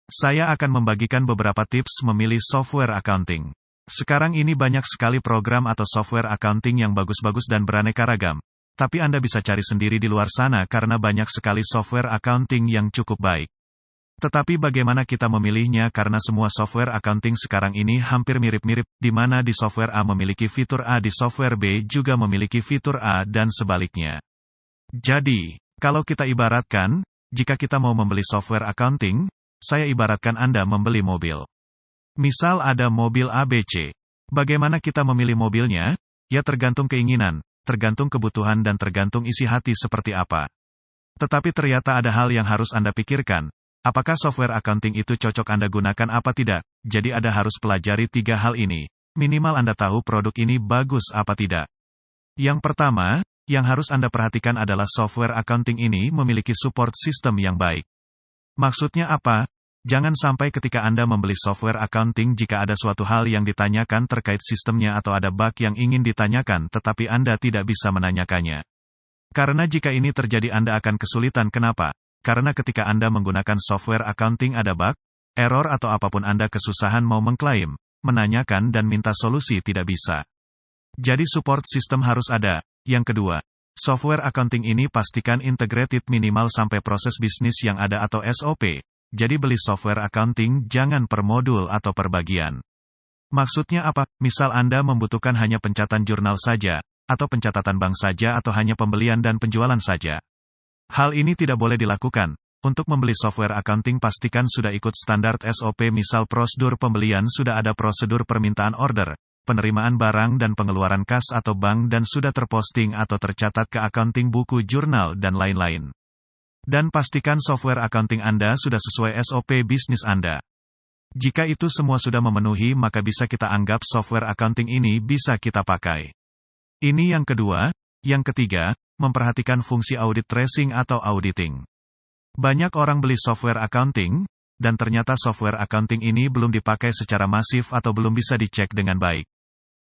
Saya akan membagikan beberapa tips memilih software accounting. Sekarang ini banyak sekali program atau software accounting yang bagus-bagus dan beraneka ragam. Tapi Anda bisa cari sendiri di luar sana karena banyak sekali software accounting yang cukup baik. Tetapi bagaimana kita memilihnya karena semua software accounting sekarang ini hampir mirip-mirip, di mana di software A memiliki fitur A di software B juga memiliki fitur A dan sebaliknya. Jadi, kalau kita ibaratkan, jika kita mau membeli software accounting, saya ibaratkan Anda membeli mobil. Misal ada mobil ABC. Bagaimana kita memilih mobilnya? Ya tergantung keinginan, tergantung kebutuhan dan tergantung isi hati seperti apa. Tetapi ternyata ada hal yang harus Anda pikirkan. Apakah software accounting itu cocok Anda gunakan apa tidak? Jadi Anda harus pelajari 3 hal ini. Minimal Anda tahu produk ini bagus apa tidak. Yang pertama, yang harus Anda perhatikan adalah software accounting ini memiliki support system yang baik. Maksudnya apa? Jangan sampai ketika Anda membeli software accounting jika ada suatu hal yang ditanyakan terkait sistemnya atau ada bug yang ingin ditanyakan tetapi Anda tidak bisa menanyakannya. Karena jika ini terjadi Anda akan kesulitan. Kenapa? Karena ketika Anda menggunakan software accounting ada bug, error atau apapun Anda kesusahan mau mengklaim, menanyakan dan minta solusi tidak bisa. Jadi support system harus ada. Yang kedua, software accounting ini pastikan integrated minimal sampai proses bisnis yang ada atau SOP. Jadi beli software accounting jangan per modul atau per bagian. Maksudnya apa? Misal Anda membutuhkan hanya pencatatan jurnal saja, atau pencatatan bank saja atau hanya pembelian dan penjualan saja. Hal ini tidak boleh dilakukan. Untuk membeli software accounting pastikan sudah ikut standar SOP, misal prosedur pembelian sudah ada prosedur permintaan order, penerimaan barang dan pengeluaran kas atau bank dan sudah terposting atau tercatat ke accounting buku jurnal dan lain-lain. Dan pastikan software accounting Anda sudah sesuai SOP bisnis Anda. Jika itu semua sudah memenuhi maka bisa kita anggap software accounting ini bisa kita pakai. Ini yang kedua. Yang ketiga, memperhatikan fungsi audit tracing atau auditing. Banyak orang beli software accounting, dan ternyata software accounting ini belum dipakai secara masif atau belum bisa dicek dengan baik.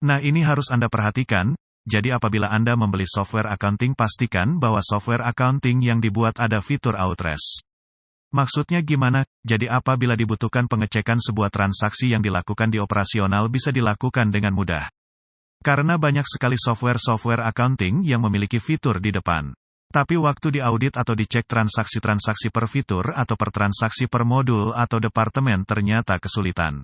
Nah ini harus Anda perhatikan. Jadi apabila Anda membeli software accounting pastikan bahwa software accounting yang dibuat ada fitur Outrace. Maksudnya gimana? Jadi apabila dibutuhkan pengecekan sebuah transaksi yang dilakukan di operasional bisa dilakukan dengan mudah. Karena banyak sekali software accounting yang memiliki fitur di depan. Tapi waktu diaudit atau dicek transaksi-transaksi per fitur atau per transaksi per modul atau departemen ternyata kesulitan.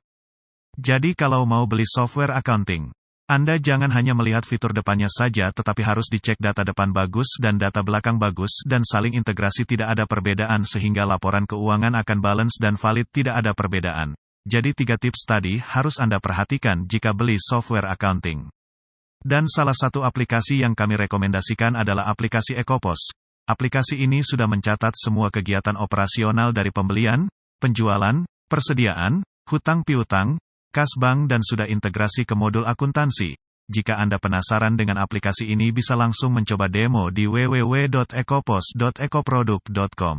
Jadi kalau mau beli software accounting, Anda jangan hanya melihat fitur depannya saja tetapi harus dicek data depan bagus dan data belakang bagus dan saling integrasi tidak ada perbedaan sehingga laporan keuangan akan balance dan valid tidak ada perbedaan. Jadi 3 tips tadi harus Anda perhatikan jika beli software accounting. Dan salah satu aplikasi yang kami rekomendasikan adalah aplikasi Ecopos. Aplikasi ini sudah mencatat semua kegiatan operasional dari pembelian, penjualan, persediaan, hutang piutang, kas bank dan sudah integrasi ke modul akuntansi. Jika Anda penasaran dengan aplikasi ini bisa langsung mencoba demo di www.ecopos.ecoproduct.com.